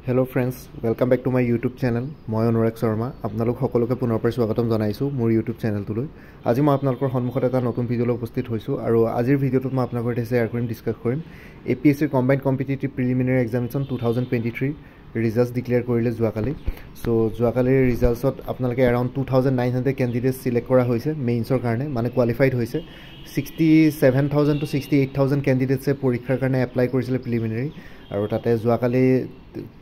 Hello friends, welcome back to my YouTube channel. মই অনুৰাগ শৰ্মা আপোনালোক সকলোকে পুনৰ স্বাগতম জনাইছো মোৰ YouTube চেনেলটোলৈ। আজি মই আপোনালোকৰ সন্মুখত এটা নতুন ভিডিঅ' লৈ উপস্থিত হৈছো আৰু আজিৰ ভিডিঅ'টোত মই আপোনালোকৰ সৈতে শ্বেয়াৰ কৰিম ডিসকাস কৰিম APSC combined competitive preliminary examination 2023 results declare কৰিলে যোৱাকালি। সো যোৱাকালিৰ ৰিজাল্টছত আপোনালোকে around 2900 ক্যান্ডিডেটস সিলেক্ট কৰা হৈছে মেইনছৰ কাৰণে মানে কোৱালিফাইড হৈছে 67000 to 68000 ক্যান্ডিডেটসে পৰীক্ষাৰ কাৰণে এপ্লাই কৰিছিল প্ৰিলিমিনাৰী আৰু তাতে যোৱাকালি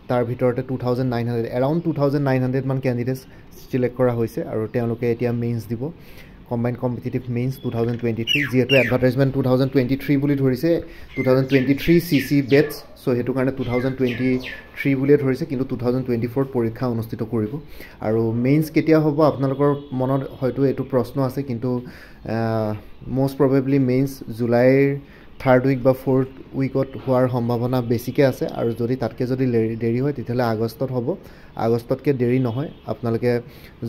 তাৰ ভিতৰতে 2900 around 2900 মান ক্যান্ডিডেটস সিলেক্ট কৰা হৈছে আৰু তেওঁলোকে এতিয়া মেইনছ দিব কম্বাইন্ড কম্পিটিটিভ মেইনছ 2023 যেহেতু এডভাৰটাইজমেন্ট 2023 বুলি ধৰিছে 2023 সিসি বেটস সো হেতু কাৰণে 2023 বুলি ধৰিছে কিন্তু 2024 পৰীক্ষা অনুষ্ঠিত কৰিব আৰু মেইনছ কেতিয়া হ'ব আপোনালোকৰ মনত হয়তো এটো প্ৰশ্ন আছে কিন্তু মোস্ট প্ৰবাবলি মেইনছ জুলাইৰ থাৰ্ড উইক বা ফোৰ্থ উইকত হোৱাৰ সম্ভাৱনা বেছিকে আছে আৰু যদি তাতকে যদি দেৰি হয় তেতিয়ালে আগষ্টত হ'ব আগষ্টতকে দেৰি নহয় আপোনালোকে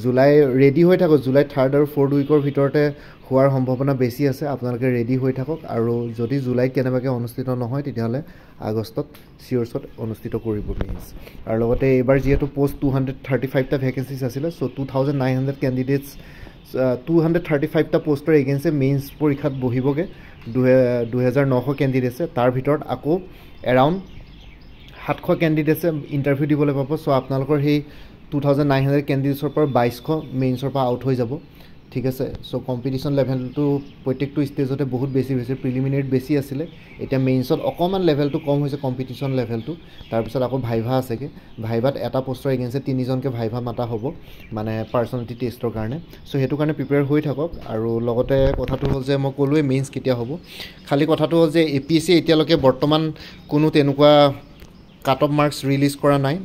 জুলাই ৰেডি হৈ থাকক জুলাই থাৰ্ড আৰু ফোৰ্থ উইকৰ ভিতৰতে হোৱাৰ সম্ভাৱনা বেছি আছে আপোনালোকে ৰেডি হৈ থাকক আৰু যদি জুলাইত কেনেবাকে অনুষ্ঠিত নহয় তেতিয়ালে আগষ্টত সিওৰছত অনুষ্ঠিত কৰিব মেইনছ আৰু লগতে এবাৰ যেহেতু পোষ্ট 235 টা ভ্যাকেন্সিজ আছিল সো 2900 ক্যান্ডিডেটস 235 টা পোষ্টৰ এগেইনষ্টে মেইনছ পৰীক্ষাত বহিবগে 2900 ক্যান্ডিডেটছে তাৰ ভিতৰত আকৌ around 700 ক্যান্ডিডেটছে ইন্টাৰভিউ দিবলৈ পাব সো আপোনালোকৰ সেই 2900 ক্যান্ডিডেটছৰ পৰা 2200 মেইনছৰ পৰা আউট হৈ যাব ঠিক আছে সো কম্পিটিশন লেভেলটো প্ৰত্যেকটো ষ্টেজতে বহুত বেছি হৈছে প্ৰিলিমিনাৰীত বেছি আছিল এটা মেইনছত অকমান লেভেলটো কম হৈছে কম্পিটিশন লেভেলটো তাৰ পিছত আকৌ ভাইভা আছেগে ভাইভাত এটা পোষ্টৰ এগেইনষ্টে তিনিজনকে ভাইভা মাতা হ'ব মানে পাৰ্সনালিটি টেষ্টৰ কাৰণে সো হেতু কাৰণে প্ৰিপেয়াৰ হৈ থাকক আৰু লগতে কথাটো হ'ল যে মই ক'লোৱে মেইনছ কেতিয়া হ'ব খালি কথাটো হ'ল যে APSC এতিয়ালৈকে বৰ্তমান কোনো তেনেকুৱা কাট অফ মাৰ্কস ৰিলিজ কৰা নাই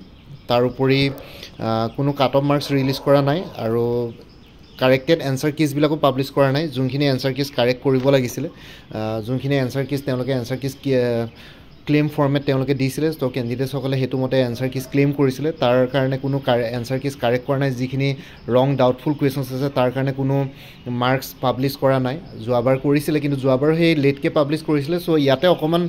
তাৰ উপৰি কোনো কাট অফ মাৰ্কস ৰিলিজ কৰা নাই আৰু কাৰেক্টেড এনসাৰ কিজ বিলাকো পাবলিশ কৰা নাই যোনখিনি এনসাৰ কিজ কাৰেক্ট কৰিব লাগিছিল যোনখিনি এনসাৰ কিজ তেওঁলোকে এনসাৰ কিজ ক্লেম ফৰ্মেট তেওঁলোকে দিছিলে তো ক্যান্ডিডেটস সকলে হেতু মতে এনসাৰ কিজ ক্লেম কৰিছিল তাৰ কাৰণে কোনো এনসাৰ কিজ কাৰেক্ট কৰা নাই যিখিনি ৰং ডাউটফুল কোৱেশ্চনছ আছে তাৰ কাৰণে কোনো মাৰ্কস পাবলিশ কৰা নাই যোৱাবাৰ কৰিছিল কিন্তু যোৱাবাৰ সেই লেটকে পাবলিশ কৰিছিল সো ইয়াতে অকমান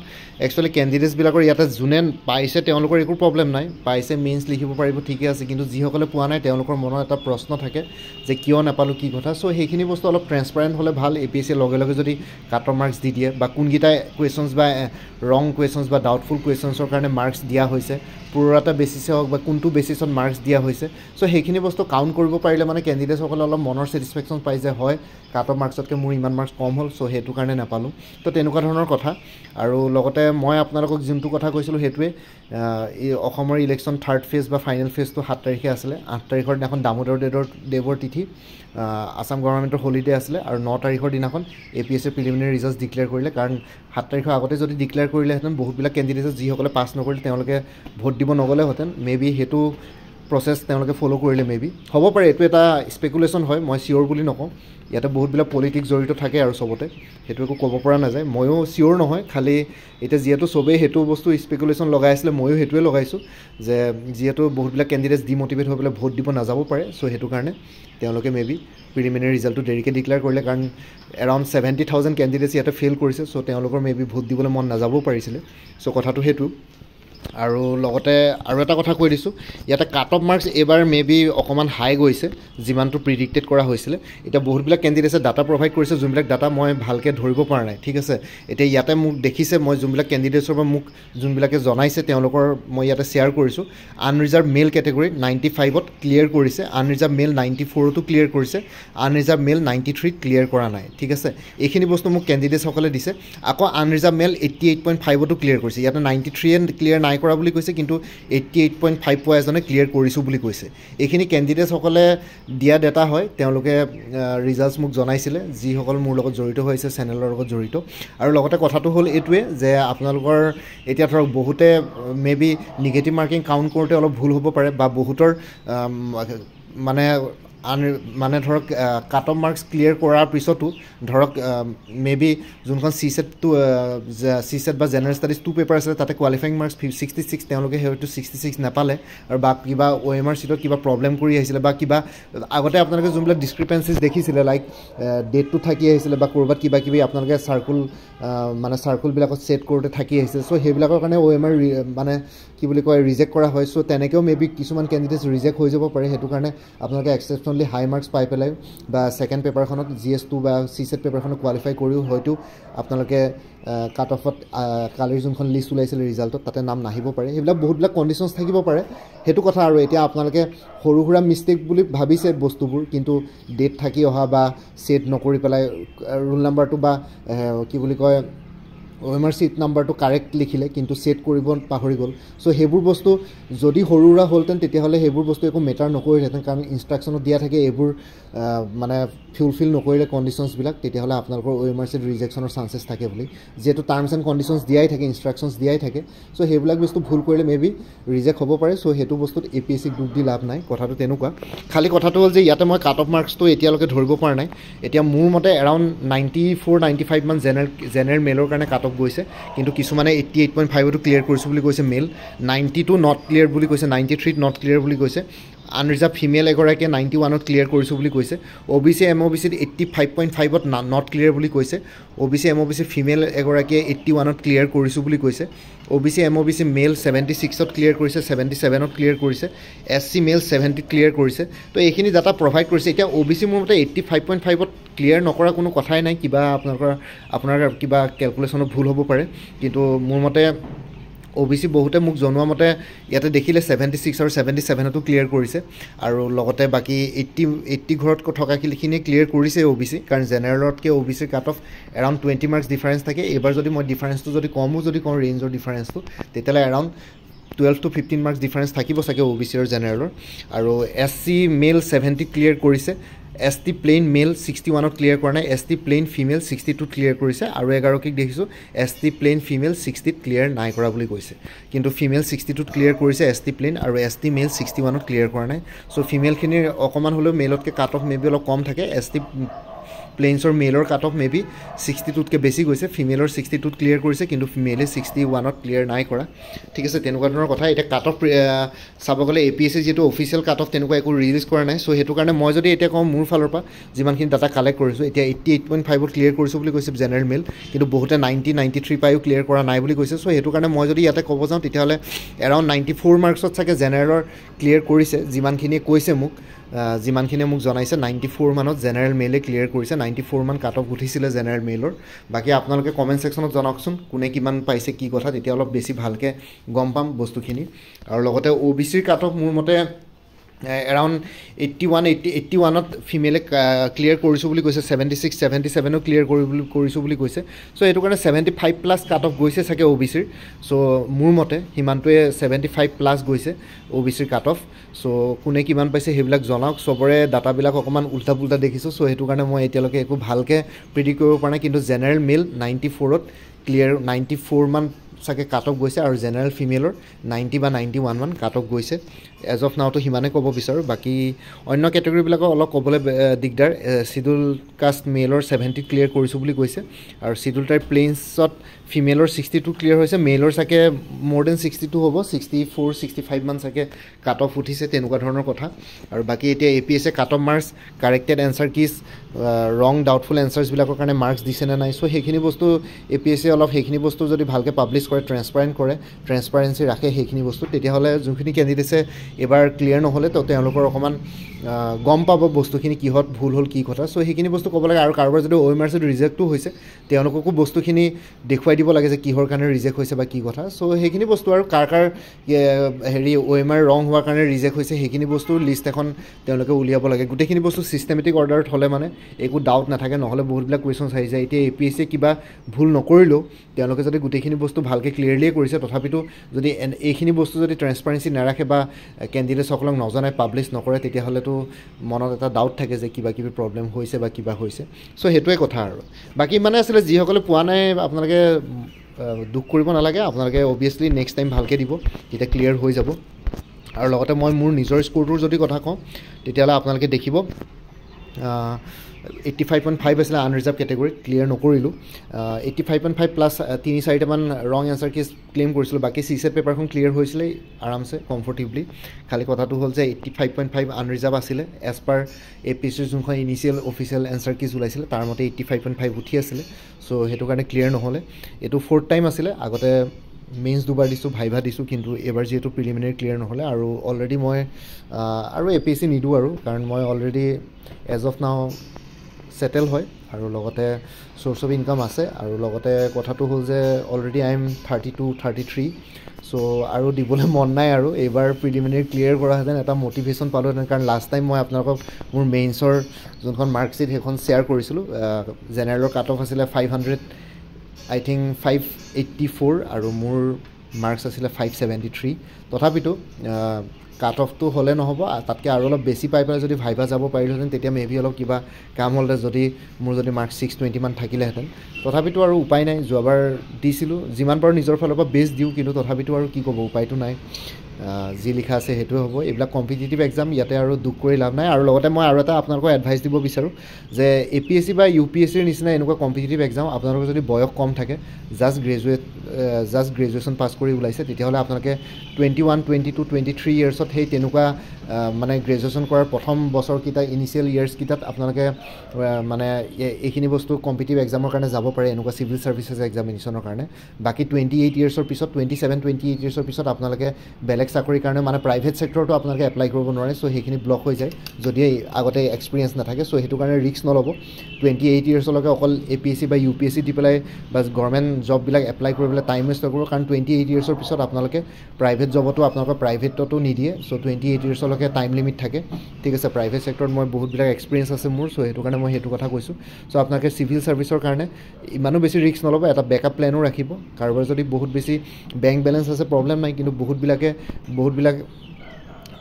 একচুয়ালি ক্যান্ডিডেটস বিলাকৰ ইয়াতে জুনে পাইছে তেওঁলোকৰ একো প্ৰবলেম নাই পাইছে মেইনছ লিখিব পাৰিব ঠিকই আছে কিন্তু যি সকলে পোৱা নাই তেওঁলোকৰ মনত এটা প্ৰশ্ন থাকে যে কিয় নাপালো কি কথা সো সেইখিনি বস্তু অলপ ট্ৰান্সপাৰেন্ট হলে ভাল APSC লগে লগে যদি কাট অফ মাৰ্কস দি দিয়ে বা কোনগিটা কোৱেশ্চনছ বা ৰং কোৱেশ্চনছ বা ডাউটফুল কোৱেশ্চনছৰ কাৰণে মাৰ্কস দিয়া হৈছে পুৰাটা বেসিছে হওক বা কোনটো বেসিছত মাৰ্কস দিয়া হৈছে সো সেইখিনি বস্তু কাউন্ট কৰিব পাৰিলে মানে ক্যান্ডিডেটস সকলে অলপ মনৰ স্যাটিসফ্যাকশন পাই যে হয় কাট অফ মাৰ্কসতকে মোৰ ইমান মাৰ্কস কম হ'ল সো হেতু কাৰণে নাপালো তো তেনেকুৱা ধৰণৰ কথা আৰু লগতে মই আপোনালোকক যোনটো কথা কৈছিলো হেতুৱে এই অসমৰ ইলেকশন থাৰ্ড ফেজ বা ফাইনেল ফেজটো 7 তাৰিখে আছিল 8 তাৰিখৰ দিনাখন দামোদৰ দেৱৰ তিথি আসাম গভৰ্ণমেণ্টৰ হলিডে আছিল আৰু 9 তাৰিখৰ দিনাখন APSC প্ৰিলিমিনাৰী ৰিজাল্টস ডিক্লেয়াৰ কৰিলে কাৰণ 7 তাৰিখৰ আগতে যদি ডিক্লেয়াৰ কৰিলে হেতেন বহুত বিলাক ক্যান্ডিডেটস যি সকলে পাস নকৰিলে তেওঁলোকে ভোট দিব নগলে হতেন মেবি হেতু প্ৰসেস তেওঁলোকে ফলো কৰিলে মেবি হ'ব পাৰে এটো এটা স্পেকুলেশন হয় মই সিওৰ বুলি নকওঁ ইয়াতে বহুত বিলা পলিটিক্স জড়িত থাকে আৰু সবতে হেতু একো ক'ব পৰা নাযায় ময়ো সিওৰ নহয় খালি এটা যেহেতু সবে হেতু বস্তু স্পেকুলেশন লগাই আছিল ময়ো হেতুৱে লগাইছো যে যেহেতু বহুত বিলা ক্যান্ডিডেটস ডিমোটিভেট হৈ পেলাই ভোট দিব নাযাব পাৰে সো হেতু কাৰণে তেওঁলোকে মেবি প্ৰিলিমিনাৰী ৰিজাল্টটো দেৰিকে ডিক্লেয়াৰ কৰিলে কাৰণ around 70000 ক্যান্ডিডেটস ইয়াতে ফেল কৰিছে সো তেওঁলোকৰ মেবি ভোট দিবলৈ মন নাযাবও পাৰিছিল সো কথাটো হেতু আৰু লগতে আৰু এটা কথা কৈ দিছো ইয়াতে কাট অফ মাৰ্কস এবাৰ মেবি অকমান হাই গৈছে যিমানটো প্ৰেডিক্টেড কৰা হৈছিল এটা বহুত বিলা ক্যান্ডিডেটসে ডাটা প্ৰভাইড কৰিছে যোনবিলাক ডাটা মই ভালকে ধৰিব পৰা নাই ঠিক আছে এতিয়া ইয়াতে মোক দেখিছে মই যোনবিলাক ক্যান্ডিডেটছৰ পৰা মোক যোনবিলাকে জনাইছে তেওঁলোকৰ মই ইয়াতে শেয়াৰ কৰিছো আনৰিজাৰ্ভ মেল ক্যাটেগৰি 95 ত ক্লিয়াৰ কৰিছে আনৰিজাৰ্ভ মেল 94 তো ক্লিয়াৰ কৰিছে আনৰিজাৰ্ভ মেল 93 ক্লিয়াৰ কৰা নাই ঠিক আছে এইখিনি বস্তু মোক ক্যান্ডিডেটছ সকলে দিছে আকৌ আনৰিজাৰ্ভ মেল 88.5 তো ক্লিয়াৰ কৰিছে ইয়াতে 93 এণ্ড ক্লিয়াৰ নাই কৰা বুলি কৈছে কিন্তু 88.5 পোৱা এজনে ক্লিয়াৰ কৰিছো বুলি কৈছে এইখিনি ক্যান্ডিডেটস সকলে দিয়া ডাটা হয় তেওঁলোকে ৰিজাল্টস মোক জনাইছিলে যি সকল মোৰ লগত জড়িত হৈছে চেনেলৰ লগত জড়িত আৰু লগতে কথাটো হ'ল এটোৱে যে আপোনালোকৰ এতিয়া ধৰক বহুতে মেবি নিগেটিভ মাৰ্কিং কাউন্ট কৰোতে অলপ ভুল হ'ব পাৰে বা বহুতৰ মানে মানে ধৰক কাট অফ মাৰ্কছ ক্লিয়াৰ কৰাৰ পিছতো ধৰক মেবি যোনখন চি ছেট বা জেনেৰেল ষ্টাডিজ 2 পেপাৰ আছিলে তাতে কোৱালিফাইং মাৰ্কছ 66 তেওঁলোকে হয়তো 66 নাপালে আৰু বা কিবা OMR চিটত কিবা প্ৰব্লেম কৰি আহিছিলে বা কিবা আগতে আপোনালোকে যোনবিলাক ডিছক্ৰিপেঞ্চিজ দেখিছিলে লাইক ডেটটো থাকি আহিছিলে বা ক'ৰবাত কিবা কিবি আপোনালোকে চাৰ্কুলবিলাকত ছেট কৰোঁতে থাকি আহিছিলে চ' সেইবিলাকৰ কাৰণে OMR মানে কি বুলি কয় ৰিজেক্ট কৰা হয় চ' তেনেকৈও মেবি কিছুমান কেণ্ডিডেটছ ৰিজেক্ট হৈ যাব পাৰে সেইটো কাৰণে আপোনালোকে এক্সেপশ্যনলি হাই মাৰ্কছ পাই পেলাই বা ছেকেণ্ড পেপাৰখনত GS2 বা চি ছেট পেপাৰখনত কোৱালিফাই কৰিও হয়তো আপোনালোকে কাট অফত কালিৰ যোনখন লিষ্ট ওলাইছিলে ৰিজাল্টত তাতে নাম নাহিব পাৰে সেইবিলাক বহুতবিলাক কণ্ডিশ্যনছ থাকিব পাৰে সেইটো কথা আৰু এতিয়া আপোনালোকে সৰু সুৰা মিষ্টেক বুলি ভাবিছে বস্তুবোৰ কিন্তু ডেট থাকি অহা বা ছেট নকৰি পেলাই ৰোল নাম্বাৰটো বা কি বুলি কয় OMR চিট নাম্বাৰটো কাৰেক্ট লিখিলে কিন্তু ছেট কৰিব পাহৰি গ'ল চ' সেইবোৰ বস্তু যদি সৰু সুৰা হ'লহেঁতেন তেতিয়াহ'লে সেইবোৰ বস্তু একো মেটাৰ নকৰিলেহেঁতেন কাৰণ ইনষ্ট্ৰাকশ্যনত দিয়া থাকে এইবোৰ মানে ফুলফিল নকৰিলে কণ্ডিশ্যনছবিলাক তেতিয়াহ'লে আপোনালোকৰ OMR চিট ৰিজেকশ্যনৰ চান্সেছ থাকে বুলি যিহেতু টাৰ্মছ এণ্ড কণ্ডিশ্যনছ দিয়াই থাকে ইনষ্ট্ৰাকশ্যনছ দিয়াই থাকে চ' সেইবিলাক বস্তু ভুল কৰিলে মেবি ৰিজেক্ট হ'ব পাৰে চ' সেইটো বস্তুত APSCক দুখ দি লাভ নাই কথাটো তেনেকুৱা খালি কথাটো হ'ল যে ইয়াতে মই কাট অফ মাৰ্কছটো এতিয়ালৈকে ধৰিব পৰা নাই এতিয়া মোৰ মতে এৰাউণ্ড 94-95 মান জেনেৰেল মেলৰ কাৰণে কাট অফ গৈছে কিন্তু কিছুমানে 88.5টো ক্লিয়াৰ কৰিছোঁ বুলি কৈছে মেল 92 নট ক্লিয়াৰ বুলি কৈছে 93 নট ক্লিয়াৰ বুলি কৈছে আনৰিজাৰ্ভ ফিমেল এগৰাকীয়ে 91ত ক্লিয়াৰ কৰিছোঁ বুলি কৈছে OBC MOBCত 85.5ত নট ক্লিয়াৰ বুলি কৈছে OBC MOBC ফিমেল এগৰাকীয়ে 81ত ক্লিয়াৰ কৰিছোঁ বুলি কৈছে OBC MOBC মেল 76ত ক্লিয়াৰ কৰিছে 77ত ক্লিয়াৰ কৰিছে SC মেল 70ত ক্লিয়াৰ কৰিছে তো এইখিনি ডাটা প্ৰভাইড কৰিছে এতিয়া OBC মোৰ মতে 85.5ত ক্লিয়াৰ নকৰা কোনো কথাই নাই কিবা আপোনাৰ কিবা কেলকুলেশ্যনত ভুল হ'ব পাৰে কিন্তু মোৰ মতে OBC বহুতে মোক জনোৱা মতে ইয়াতে দেখিলে 76 আৰু 77টো ক্লিয়াৰ কৰিছে আৰু লগতে বাকী 80 ঘৰত থকাখিনিয়ে ক্লিয়াৰ কৰিছে OBC কাৰণ জেনেৰেলতকৈ OBCৰ cut off around 20 marks difference থাকে এইবাৰ যদি মই ডিফাৰেঞ্চটো যদি কমো যদি কওঁ ৰেঞ্জৰ ডিফাৰেঞ্চটো তেতিয়াহ'লে এৰাউণ্ড 12 to 15 মাৰ্কছ ডিফাৰেঞ্চ থাকিব চাগে OBC আৰু জেনেৰেলৰ আৰু SC মেল 70 ক্লিয়াৰ কৰিছে ST প্লেইন মেল 61ত ক্লিয়াৰ কৰা নাই ST প্লেইন ফিমেল 62ত ক্লিয়াৰ কৰিছে আৰু এগৰাকীক দেখিছোঁ ST প্লেইন ফিমেল 60ত ক্লিয়াৰ নাই কৰা বুলি কৈছে কিন্তু ফিমেল 62ত ক্লিয়াৰ কৰিছে ST প্লেইন আৰু ST মেল 61ত ক্লিয়াৰ কৰা নাই চ' ফিমেলখিনিৰ অকণমান হ'লেও মেলতকৈ কাট অফ মেবি অলপ কম থাকে ST প্লেইনছৰ মেলৰ কাট অফ মেবি 62তকৈ বেছি গৈছে ফিমেলৰ 62ত ক্লিয়াৰ কৰিছে কিন্তু মেলে 61ত ক্লিয়াৰ নাই কৰা ঠিক আছে তেনেকুৱা ধৰণৰ কথা এতিয়া কাট অফ চাব গ'লে APSC যিহেতু অফিচিয়েল কাট অফ তেনেকুৱা একো ৰিলিজ কৰা নাই চ' সেইটো কাৰণে মই যদি এতিয়া কওঁ মোৰ ফালৰ পৰা যিমানখিনি ডাটা কালেক্ট কৰিছোঁ এতিয়া 88.5ত ক্লিয়াৰ কৰিছোঁ বুলি কৈছে জেনেৰেল মেল কিন্তু বহুতে 90-93 পায়ো ক্লিয়াৰ কৰা নাই বুলি কৈছে চ' সেইটো কাৰণে মই যদি ইয়াতে ক'ব যাওঁ তেতিয়াহ'লে এৰাউণ্ড 94 মাৰ্কছত চাগে জেনেৰেলৰ ক্লিয়াৰ কৰিছে যিমানখিনিয়ে কৈছে মোক যিমানখিনিয়ে মোক জনাইছে 94 মানত জেনেৰেল মেইলে ক্লিয়াৰ কৰিছে 94 মান কাট অফ উঠিছিলে জেনেৰেল মেইলৰ বাকী আপোনালোকে কমেণ্ট ছেকশ্যনত জনাওকচোন কোনে কিমান পাইছে কি কথা তেতিয়া অলপ বেছি ভালকৈ গম পাম বস্তুখিনি আৰু লগতে OBCৰ কাট অফ মোৰ মতে এৰাউণ্ড 81ত ফিমেলে ক্লিয়াৰ কৰিছোঁ বুলি কৈছে 76-77ও ক্লিয়াৰ কৰিছোঁ বুলি কৈছে চ' এইটো কাৰণে 75+ কাট অফ গৈছে চাগে OBCৰ চ' মোৰ মতে সিমানটোৱে 75+ গৈছে OBCৰ কাট অফ চ' কোনে কিমান পাইছে সেইবিলাক জনাওক চবৰে ডাটাবিলাক অকণমান উল্টা পুল্টা দেখিছোঁ চ' সেইটো কাৰণে মই এতিয়ালৈকে একো ভালকৈ প্ৰিডিক্ট কৰিব পৰা নাই কিন্তু জেনেৰেল মেল 94ত ক্লিয়াৰ 94 মান চাগে কাট অফ গৈছে আৰু জেনেৰেল ফিমেলৰ 90 বা 91 মান কাট অফ গৈছে এজ অফ নাওটো সিমানে ক'ব বিচাৰোঁ বাকী অন্য কেটেগৰীবিলাকৰ অলপ ক'বলৈ দিগদাৰ চিডুল কাষ্ট মেলৰ 70 ক্লিয়াৰ কৰিছোঁ বুলি কৈছে আৰু চিডুল টাইপ প্লেইনছত ফিমেলৰ 62 ক্লিয়াৰ হৈছে মেলৰ চাগে মোৰ দেন 62 হ'ব 64-65 মান চাগে কাট অফ উঠিছে তেনেকুৱা ধৰণৰ কথা আৰু বাকী এতিয়া APSC cut off marks corrected answer keys ৰং ডাউটফুল এনচাৰ্ছবিলাকৰ কাৰণে মাৰ্কছ দিছে নে নাই চ' সেইখিনি বস্তু APSC অলপ সেইখিনি বস্তু যদি ভালকৈ পাব্লিছ কৰে ট্ৰেন্সপাৰেঞ্চি ৰাখে সেইখিনি বস্তু তেতিয়াহ'লে যোনখিনি কেণ্ডিডেটছে এবাৰ ক্লিয়াৰ নহ'লে তো তেওঁলোকৰ অকণমান গম পাব বস্তুখিনি কিহত ভুল হ'ল কি কথা চ' সেইখিনি বস্তু ক'ব লাগে আৰু কাৰোবাৰ যদি OMR চিট ৰিজেক্টো হৈছে তেওঁলোককো বস্তুখিনি দেখুৱাই দিব লাগে যে কিহৰ কাৰণে ৰিজেক্ট হৈছে বা কি কথা চ' সেইখিনি বস্তু আৰু কাৰ OMR ৰং হোৱাৰ কাৰণে ৰিজেক্ট হৈছে সেইখিনি বস্তুৰ লিষ্ট এখন তেওঁলোকে উলিয়াব লাগে গোটেইখিনি বস্তু ছিষ্টেমেটিক অৰ্ডাৰত হ'লে মানে একো ডাউট নাথাকে নহ'লে বহুতবিলাক কুৱেশ্যনছ আহি যায় এতিয়া APSC কিবা ভুল নকৰিলেও তেওঁলোকে যদি গোটেইখিনি বস্তু ভালকৈ ক্লিয়াৰলিয়ে কৰিছে তথাপিতো যদি এইখিনি বস্তু যদি ট্ৰেন্সপাৰেঞ্চি নাৰাখে বা কেণ্ডিডেটসকলক নজনাই পাব্লিছ নকৰে তেতিয়াহ'লেতো মনত এটা ডাউট থাকে যে কিবা কিবি প্ৰব্লেম হৈছে বা কিবা হৈছে চ' সেইটোৱে কথা আৰু বাকী মানে আছিলে যিসকলে পোৱা নাই আপোনালোকে দুখ কৰিব নালাগে আপোনালোকে অবভিয়াছলি নেক্সট টাইম ভালকৈ দিব তেতিয়া ক্লিয়াৰ হৈ যাব আৰু লগতে মই মোৰ নিজৰ স্ক'ৰটোৰ যদি কথা কওঁ তেতিয়াহ'লে আপোনালোকে দেখিব 85.5 আছিলে আনৰিজাৰ্ভ কেটেগৰীত ক্লিয়াৰ নকৰিলোঁ 85.5 প্লাছ 3-4টামান ৰং এনচাৰ কেছ ক্লেইম কৰিছিলোঁ বাকী CSAT পেপাৰখন ক্লিয়াৰ হৈছিলে আৰামছে কমফৰ্টেবলি খালি কথাটো হ'ল যে 85.5 আনৰিজাৰ্ভ আছিলে এজ পাৰ APSCৰ যোনখন ইনিচিয়েল অফিচিয়েল এনচাৰ কেছ ওলাইছিলে তাৰ মতে 85.5 উঠি আছিলে চ' সেইটো কাৰণে ক্লিয়াৰ নহ'লে এইটো 4th টাইম আছিলে আগতে মেইনছ দুবাৰ দিছোঁ ভাইভা দিছোঁ কিন্তু এবাৰ যিহেতু প্ৰিলিমিনাৰী ক্লিয়াৰ নহ'লে আৰু অলৰেডি মই আৰু APSC নিদিওঁ আৰু কাৰণ মই অলৰেডি এজ অফ নাও সেটেল হয় আৰু লগতে সোৰ্স অফ ইনকাম আছে আৰু লগতে কথাটো হ'ল যে অলৰেডি আই এম 32-33 চ' আৰু দিবলৈ মন নাই আৰু এইবাৰ প্ৰিলিমিনাৰী ক্লিয়াৰ কৰাহেঁতেন এটা মটিভেশ্যন পালোহেঁতেন কাৰণ লাষ্ট টাইম মই আপোনালোকক মোৰ মেইনছৰ যোনখন মাৰ্কশ্বিট সেইখন শ্বেয়াৰ কৰিছিলোঁ জেনেৰেলৰ কাট অফ আছিলে 500 I think 584 আৰু মোৰ মাৰ্কছ আছিলে 573 তথাপিতো কাট অফটো হ'লে নহ'ব তাতকৈ আৰু অলপ বেছি পাই পেলাই যদি ভাইভা যাব পাৰিলোহেঁতেন তেতিয়া মেবি অলপ কিবা কাম হ'লহেঁতেন যদি মোৰ যদি মাৰ্কছ 620 মান থাকিলেহেঁতেন তথাপিতো আৰু উপায় নাই যোৱাবাৰ দিছিলোঁ যিমান পাৰোঁ নিজৰ ফালৰ পৰা বেষ্ট দিওঁ কিন্তু তথাপিতো আৰু কি ক'ব উপায়টো নাই যি লিখা আছে সেইটোৱে হ'ব এইবিলাক কম্পিটিটিভ এক্সাম ইয়াতে আৰু দুখ কৰি লাভ নাই আৰু লগতে মই আৰু এটা আপোনালোকক এডভাইচ দিব বিচাৰোঁ যে APSC বা UPSCৰ নিচিনা এনেকুৱা কম্পিটিটিভ এক্সাম আপোনালোকৰ যদি বয়স কম থাকে জাষ্ট গ্ৰেজুৱেশ্যন পাছ কৰি ওলাইছে তেতিয়াহ'লে আপোনালোকে 21, 22, 23 ইয়াৰ্ছত সেই তেনেকুৱা মানে গ্ৰেজুৱেশ্যন কৰাৰ প্ৰথম বছৰকেইটা ইনিচিয়েল ইয়াৰ্ছকেইটাত আপোনালোকে মানে এইখিনি বস্তু কম্পিটিটিভ এক্সামৰ কাৰণে যাব পাৰে এনেকুৱা চিভিল ছাৰ্ভিচেছ এক্সামিনেশ্যনৰ কাৰণে বাকী 28 ইয়াৰ্ছৰ পিছত 27-28 ইয়াৰ্ছৰ পিছত আপোনালোকে বেলেগ চাকৰিৰ কাৰণে মানে প্ৰাইভেট ছেক্টৰটো আপোনালোকে এপ্লাই কৰিব নোৱাৰে চ' সেইখিনি ব্লক হৈ যায় যদি আগতে এক্সপিৰিয়েঞ্চ নাথাকে চ' সেইটো কাৰণে ৰিস্ক নল'ব 28 ইয়াৰ্ছলৈকে অকল APSC বা UPSC দি পেলাই বা গভৰ্ণমেণ্ট জববিলাক এপ্লাই কৰিবলৈ টাইম ৱেষ্ট নকৰিব কাৰণ 28 ইয়াৰ্ছৰ পিছত আপোনালোকে প্ৰাইভেট জবতো আপোনালোকৰ প্ৰাইভেটতো নিদিয়ে চ' 28 ইয়াৰ্ছলৈকে টাইম লিমিট থাকে ঠিক আছে প্ৰাইভেট ছেক্টৰত মই বহুতবিলাক এক্সপিৰিয়েঞ্চ আছে মোৰ চ' সেইটো কাৰণে মই সেইটো কথা কৈছোঁ চ' আপোনালোকে চিভিল ছাৰ্ভিচৰ কাৰণে ইমানো বেছি ৰিস্ক নল'ব এটা বেকআপ প্লেনো ৰাখিব কাৰোবাৰ যদি বহুত বেছি বেংক বেলেঞ্চ আছে প্ৰব্লেম নাই কিন্তু বহুতবিলাক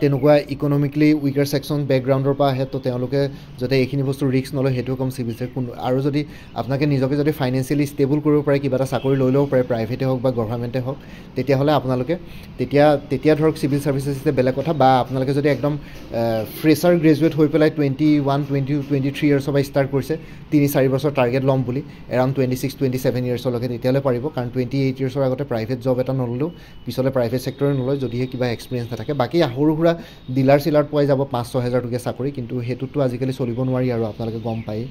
তেনেকুৱা ইকনমিকলি উইকাৰ ছেকশ্যন বেকগ্ৰাউণ্ডৰ পৰা আহে তো তেওঁলোকে যদি এইখিনি বস্তু ৰিস্ক নলয় সেইটো কম চিভিল কোনো আৰু যদি আপোনালোকে নিজকে যদি ফাইনেন্সিয়েলি ষ্টেবল কৰিব পাৰে কিবা এটা চাকৰি লৈ ল'ব পাৰে প্ৰাইভেটে হওক বা গভৰ্ণমেণ্টে হওক তেতিয়াহ'লে আপোনালোকে তেতিয়া ধৰক চিভিল ছাৰ্ভিচেছ এতিয়া বেলেগ কথা বা আপোনালোকে যদি একদম ফ্ৰেছাৰ গ্ৰেজুৱেট হৈ পেলাই 21, 22, 23 ইয়াৰ্ছৰ পৰা ষ্টাৰ্ট কৰিছে 3-4 বছৰ টাৰ্গেট ল'ম বুলি এৰাউণ্ড 26-27 ইয়াৰ্ছলৈকে তেতিয়াহ'লে পাৰিব কাৰণ 28 ইয়াৰ্ছৰ আগতে প্ৰাইভেট জব এটা নল'লেও পিছলৈ প্ৰাইভেট ছেক্টৰে নলয় যদিহে কিবা এক্সপিৰিয়েঞ্চ নাথাকে বাকী সৰু সুৰা ডিলাৰ চিলাৰত পোৱাই যাব 5-6 হাজাৰ টকীয়া চাকৰি কিন্তু সেইটোতো আজিকালি চলিব নোৱাৰি আৰু আপোনালোকে গম পায়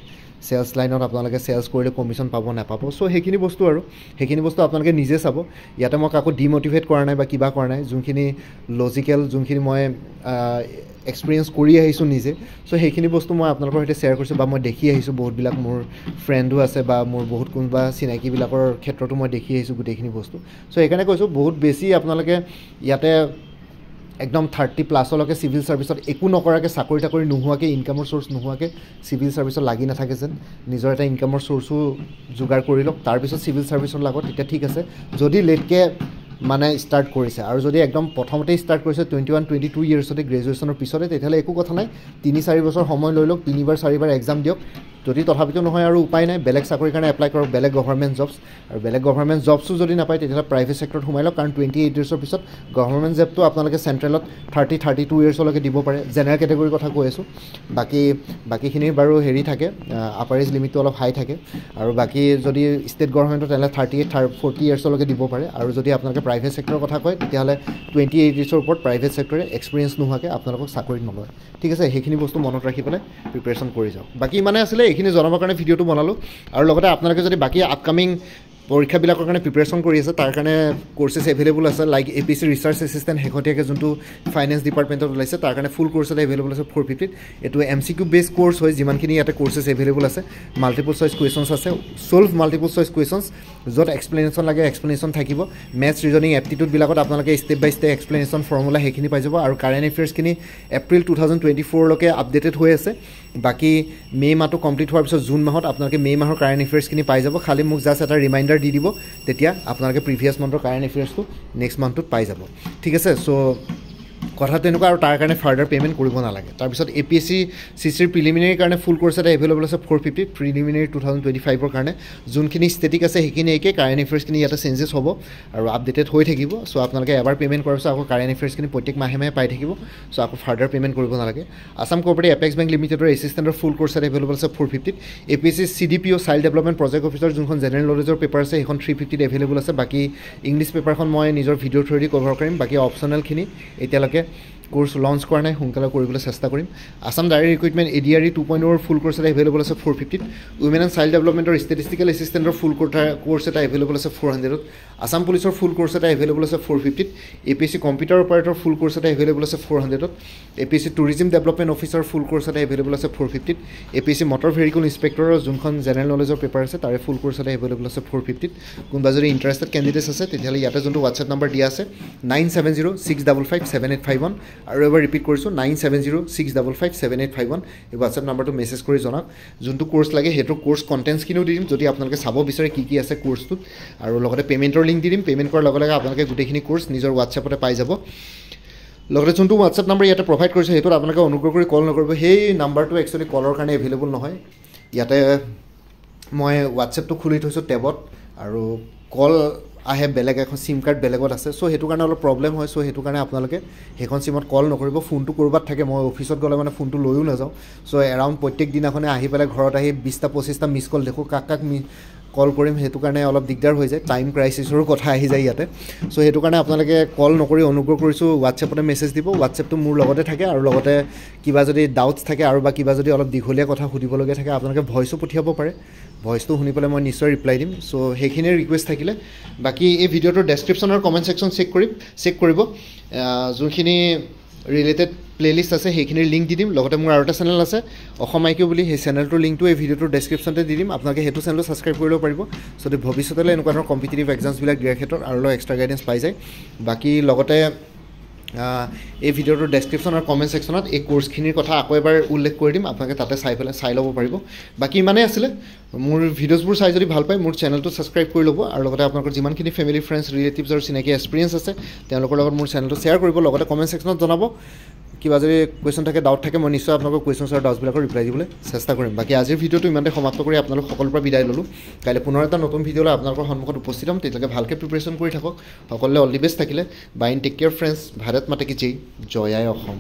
চেলছ লাইনত আপোনালোকে চেলছ কৰিলে কমিশ্যন পাব নাপাব চ' সেইখিনি বস্তু আপোনালোকে নিজে চাব ইয়াতে মই কাকো ডিমটিভেট কৰা নাই বা কিবা কৰা নাই যোনখিনি লজিকেল যোনখিনি মই এক্সপিৰিয়েঞ্চ কৰি আহিছোঁ নিজে চ' সেইখিনি বস্তু মই আপোনালোকৰ সৈতে শ্বেয়াৰ কৰিছোঁ বা মই দেখি আহিছোঁ বহুতবিলাক মোৰ ফ্ৰেণ্ডো আছে বা মোৰ বহুত কোনোবা চিনাকিবিলাকৰ ক্ষেত্ৰতো মই দেখি আহিছোঁ গোটেইখিনি বস্তু চ' সেইকাৰণে কৈছোঁ বহুত বেছি আপোনালোকে ইয়াতে একদম 30+ চিভিল ছাৰ্ভিচত একো নকৰাকৈ চাকৰি তাকৰি নোহোৱাকৈ ইনকামৰ চ'ৰ্চ নোহোৱাকৈ চিভিল ছাৰ্ভিচত লাগি নাথাকে যেন নিজৰ এটা ইনকামৰ চ'ৰ্চো যোগাৰ কৰি লওক তাৰপিছত চিভিল ছাৰ্ভিচৰ লগত তেতিয়া ঠিক আছে যদি লেটকৈ মানে ষ্টাৰ্ট কৰিছে আৰু যদি একদম প্ৰথমতে ষ্টাৰ্ট কৰিছে 21-22 ইয়াৰ্ছতে গ্ৰেজুৱেশ্যনৰ পিছতে তেতিয়াহ'লে একো কথা নাই 3-4 বছৰ সময় লৈ লওক 3-4 এক্সাম দিয়ক যদি তথাপিতো নহয় আৰু উপায় নাই বেলেগ চাকৰিৰ কাৰণে এপ্লাই কৰক বেলেগ গভৰ্ণমেণ্ট জবছ আৰু বেলেগ গভৰ্ণমেণ্ট জবছো যদি নাপায় তেতিয়াহ'লে প্ৰাইভেট ছেক্টৰত সোমাই লওক কাৰণ 28 ইয়াৰ্ছৰ পিছত গভৰ্ণমেণ্ট জবটো আপোনালোকে চেণ্ট্ৰেলত 30-32 ইয়াৰ্ছলৈকে দিব পাৰে জেনেৰেল কেটেগৰীৰ কথা কৈ আছোঁ বাকীখিনি বাৰু হেৰি থাকে আপাৰ এজ লিমিটটো অলপ হাই থাকে আৰু বাকী যদি ষ্টেট গভৰ্ণমেণ্টত তেনেহ'লে 38-40 ইয়াৰ্ছলৈকে দিব পাৰে আৰু যদি আপোনালোকে প্ৰাইভেট ছেক্টৰৰ কথা কয় তেতিয়াহ'লে 28 ইয়াৰ্ছৰ ওপৰত প্ৰাইভেট ছেক্টৰে এক্সপিৰিয়েঞ্চ নোহোৱাকৈ আপোনালোকক চাকৰিত নলয় ঠিক আছে সেইখিনি বস্তু মনত ৰাখি পেলাই প্ৰিপেৰেশ্যন কৰি যাওক বাকী ইমানে আছিলে এইখিনি জনাবৰ কাৰণে ভিডিঅ'টো বনালোঁ আৰু লগতে আপোনালোকে যদি বাকী আপকামিং পৰীক্ষাবিলাকৰ কাৰণে প্ৰিপেৰেশ্যন কৰি আছে তাৰ কাৰণে কোৰ্চেছ এভেইলেবল আছে লাইক APSC ৰিচাৰ্চ এছিষ্টেণ্ট শেহতীয়াকৈ যোনটো ফাইনেন্স ডিপাৰ্টমেণ্টত ওলাইছে তাৰ কাৰণে ফুল কোৰ্চ এটা এভেইলেবল আছে 450 এইটো MCQ বেছ কোৰ্চ হয় যিমানখিনি ইয়াতে কোৰ্চেছ এভেইলেবল আছে মাল্টিপল চইচ কুৱেশ্যনছ আছে ছল্ভ মাল্টিপল চইচ কুৱেশ্যনছ য'ত এক্সপ্লেনেশ্যন লাগে এক্সপ্লেনেশ্যন থাকিব মেথছ ৰিজনিং এপ্টিটিউডবিলাকত আপোনালোকে ষ্টেপ বাই ষ্টেপ এক্সপ্লেনেশ্যন ফৰ্মুলা সেইখিনি পাই যাব আৰু কাৰেণ্ট এফেয়াৰ্ছখিনি এপ্ৰিল 2024লৈকে আপডেটেড হৈ আছে বাকী মে' মাহটো কমপ্লিট হোৱাৰ পিছত জুন মাহত আপোনালোকে মে' মাহৰ কাৰেণ্ট এফেয়াৰ্ছখিনি পাই যাব খালি মোক জাষ্ট এটা ৰিমাইণ্ডাৰ দি দিব তেতিয়া আপোনালোকে প্ৰিভিয়াছ মান্থৰ কাৰেণ্ট এফেয়াৰ্ছটো নেক্সট মান্থটোত পাই যাব ঠিক আছে চ' কথাটো এনেকুৱা আৰু তাৰ কাৰণে ফাৰ্ডাৰ পে'মেণ্ট কৰিব নালাগে তাৰপিছত APSC CCৰ প্ৰিলিমিনাৰীৰ কাৰণে ফুল কোৰ্ছ এটা এভেইলেবল আছে 450 প্ৰিলিমিনাৰী 2025ৰ কাৰণে যোনখিনি ষ্টেটিক আছে সেইখিনি একে কাৰেণ্ট এফেয়াৰ্ছখিনি ইয়াতে চেঞ্জেছ হ'ব আৰু আপডেটেড হৈ থাকিব চ' আপোনালোকে এবাৰ পে'মেণ্ট কৰাৰ পিছত আকৌ কাৰেণ্ট এফেয়াৰ্ছখিনি প্ৰত্যেক মাহে মাহে পাই থাকিব চ' আকৌ ফাৰ্ডাৰ পে'মেণ্ট কৰিব নালাগে আছাম কোঅপাৰেটিভ এপেক্স বেংক লিমিটেডৰ এছিষ্টেণ্টৰ ফুল কোৰ্ছ এটা এভেইলেবল আছে 450 APSC CDPO child development project officer যোনখন জেনেৰেল নলেজৰ পেপাৰ আছে সেইখন 350 এভেইলেবল আছে বাকী ইংলিছ পেপাৰখন মই নিজৰ ভিডিঅ' থ্ৰুদি কভাৰ কৰিম বাকী অপশ্যনেলখিনি এতিয়ালৈকে কোৰ্ছ লঞ্চ কৰা নাই সোনকালে কৰিবলৈ চেষ্টা কৰিম Assam direct recruitment ADRE 2.0 full course এটা এভেইলেবল আছে 450 উইমেন এণ্ড চাইল্ড ডেভেলপমেণ্টৰ ষ্টেটিষ্টিকেল এছিষ্টেণ্টৰ ফুল কোৰ্ছ এটা এভেইলেবল আছে 400 আছাম পুলিচৰ ফুল কোৰ্ছ এটা এভেইলেবল আছে 450 APSC কম্পিউটাৰ অপাৰেটৰ ফুল কোৰ্ছ এটা এভেইলেবল আছে 400 APSC টুৰিজিম ডেভেলপমেণ্ট অফিচাৰ ফুল কোৰ্ছ এটা এভেইলেবল আছে 450 APSC মটৰ ভেহিকল ইনস্পেক্টৰৰ যোনখন জেনেৰেল নলেজৰ পেপাৰ আছে তাৰে ফুল কোৰ্ছ এটা এভেইলেবল আছে 450 কোনোবা যদি ইণ্টাৰেষ্টেড কেণ্ডিডেটছ আছে তেতিয়াহ'লে ইয়াতে যোনটো হোৱাটছএপ নম্বৰ দিয়া আছে 9706557851 আৰু এবাৰ ৰিপিট কৰিছোঁ 9706557851 এই হোৱাটছএপ নম্বৰটো মেছেজ কৰি জনাওক যোনটো কোৰ্ছ লাগে সেইটো কোৰ্ছ কণ্টেণ্টছখিনিও দি দিম যদি আপোনালোকে চাব বিচাৰে কি আছে কোৰ্ছটোত আৰু লগতে পে'মেণ্টৰ লিংক দি দিম পে'মেণ্ট কৰাৰ লগে লগে আপোনালোকে গোটেইখিনি কোৰ্ছ নিজৰ হোৱাটছএপতে পাই যাব লগতে যোনটো হোৱাটছএপ নম্বৰ ইয়াতে প্ৰভাইড কৰিছে সেইটোত আপোনালোকে অনুগ্ৰহ কৰি কল নকৰিব সেই নাম্বাৰটো একচুৱেলি কলৰ কাৰণে এভেইলেবল নহয় ইয়াতে মই হোৱাটছএপটো খুলি থৈছোঁ টেবত আৰু কল আহে বেলেগ এখন চিম কাৰ্ড বেলেগত আছে চ' সেইটো কাৰণে অলপ প্ৰব্লেম হয় চ' সেইটো কাৰণে আপোনালোকে সেইখন চিমত কল নকৰিব ফোনটো ক'ৰবাত থাকে মই অফিচত গ'লে মানে ফোনটো লৈও নাযাওঁ চ' এৰাউণ্ড প্ৰত্যেক দিনাখনে আহি পেলাই ঘৰত আহি 20টা 25টা মিছ কল দেখোঁ কাক কল কৰিম সেইটো কাৰণে অলপ দিগদাৰ হৈ যায় টাইম ক্ৰাইচিছৰো কথা আহি যায় ইয়াতে চ' সেইটো কাৰণে আপোনালোকে কল নকৰি অনুগ্ৰহ কৰিছোঁ হোৱাটছএপতে মেছেজ দিব হোৱাটছএপটো মোৰ লগতে থাকে আৰু লগতে কিবা যদি ডাউটছ থাকে আৰু বা কিবা যদি অলপ দীঘলীয়া কথা সুধিবলগীয়া থাকে আপোনালোকে ভইচো পঠিয়াব পাৰে ভইচটো শুনি পেলাই মই নিশ্চয় ৰিপ্লাই দিম চ' সেইখিনিয়ে ৰিকুৱেষ্ট থাকিলে বাকী এই ভিডিঅ'টোৰ ডেছক্ৰিপশ্যন আৰু কমেণ্ট ছেকশ্যন চেক কৰিব যোনখিনি ৰিলেটেড প্লেলিষ্ট আছে সেইখিনিৰ লিংক দি দিম লগতে মোৰ আৰু এটা চেনেল আছে অসম IQ বুলি সেই চেনেলটোৰ লিংকটো এই ভিডিঅ'টোৰ ডেছক্ৰিপশ্যনতে দি দিম আপোনালোকে সেইটো চেনেলটো ছাবস্ক্ৰাইব কৰি ল'ব পাৰিব যদি ভৱিষ্যতলৈ এনেকুৱা ধৰণৰ কম্পিটিটিভ এক্সামছবিলাক দিয়াৰ ক্ষেত্ৰত আৰু অলপ এক্সট্ৰা গাইডেঞ্চ পাই যায় বাকী লগতে এই ভিডিঅ'টোৰ ডেছক্ৰিপশ্যন আৰু কমেণ্ট ছেকশ্যনত এই কোৰ্ছখিনিৰ কথা আকৌ এবাৰ উল্লেখ কৰি দিম আপোনালোকে তাতে চাই ল'ব পাৰিব বাকী ইমানেই আছিলে মোৰ ভিডিঅ'ছবোৰ চাই যদি ভাল পায় মোৰ চেনেলটো ছাবস্ক্ৰাইব কৰি ল'ব আৰু লগতে আপোনালোকৰ যিমানখিনি ফেমিলি ফ্ৰেণ্ডছ ৰিলেটিভছ আৰু চিনাকি এক্সপিৰিয়েঞ্চ আছে তেওঁলোকৰ লগত মোৰ চেনেলটো শ্বেয়াৰ কৰিব লগতে কমেণ্ট ছেকশ্যনত জনাব কিবা যদি কুৱেশ্যন থাকে ডাউট থাকে মই নিশ্চয় আপোনালোকৰ কুৱেশ্যনছ আৰু ডাউটছবিলাকৰ ৰিপ্লাই দিবলৈ চেষ্টা কৰিম বাকী আজিৰ ভিডিঅ'টো ইমানতে সমাপ্ত কৰি আপোনালোক সকলোৰে পৰা বিদায় ল'লোঁ কাইলৈ পুনৰ এটা নতুন ভিডিঅ' লৈ আপোনালোকৰ সন্মুখত উপস্থিত হ'ম তেতিয়ালৈকে ভালকৈ প্ৰিপেৰেশ্যন কৰি থাকক সকলোৱে অল দি বেষ্ট থাকিলে bye take care friends Bharat মাতা কি জয় জয় আই অসম